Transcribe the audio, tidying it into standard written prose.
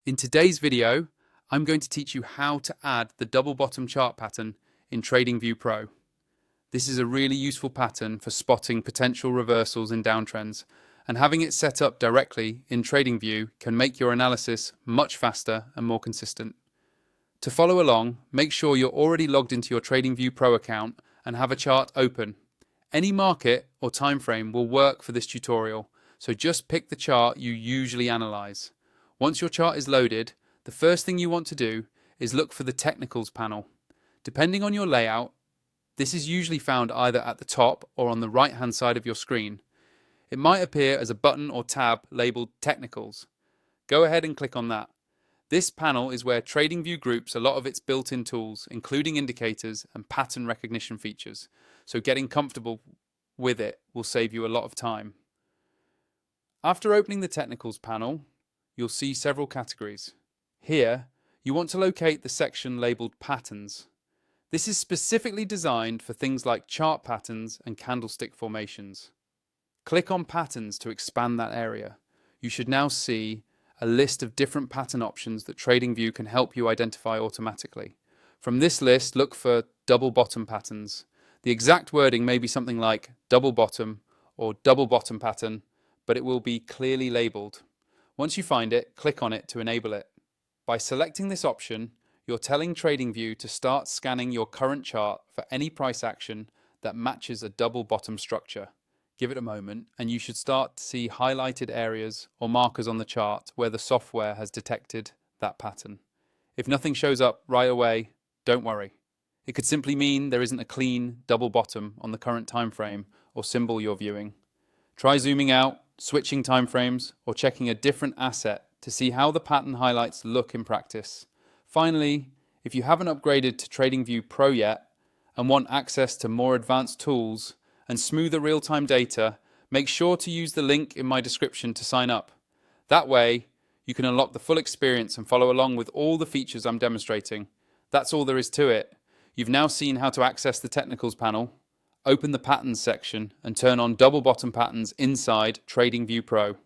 In today's video, I'm going to teach you how to add the double bottom chart pattern in TradingView Pro. This is a really useful pattern for spotting potential reversals in downtrends, and having it set up directly in TradingView can make your analysis much faster and more consistent. To follow along, make sure you're already logged into your TradingView Pro account and have a chart open. Any market or time frame will work for this tutorial, so just pick the chart you usually analyze. Once your chart is loaded, the first thing you want to do is look for the Technicals panel. Depending on your layout, this is usually found either at the top or on the right-hand side of your screen. It might appear as a button or tab labeled Technicals. Go ahead and click on that. This panel is where TradingView groups a lot of its built-in tools, including indicators and pattern recognition features, so getting comfortable with it will save you a lot of time. After opening the Technicals panel, you'll see several categories. Here, you want to locate the section labeled Patterns. This is specifically designed for things like chart patterns and candlestick formations. Click on Patterns to expand that area. You should now see a list of different pattern options that TradingView can help you identify automatically. From this list, look for double bottom patterns. The exact wording may be something like double bottom or double bottom pattern, but it will be clearly labeled. Once you find it, click on it to enable it. By selecting this option, you're telling TradingView to start scanning your current chart for any price action that matches a double bottom structure. Give it a moment and you should start to see highlighted areas or markers on the chart where the software has detected that pattern. If nothing shows up right away, don't worry. It could simply mean there isn't a clean double bottom on the current time frame or symbol you're viewing. Try zooming out, switching timeframes, or checking a different asset to see how the pattern highlights look in practice. Finally, if you haven't upgraded to TradingView Pro yet and want access to more advanced tools and smoother real-time data, make sure to use the link in my description to sign up. That way, you can unlock the full experience and follow along with all the features I'm demonstrating. That's all there is to it. You've now seen how to access the Technicals panel, open the Patterns section, and turn on double bottom patterns inside TradingView Pro.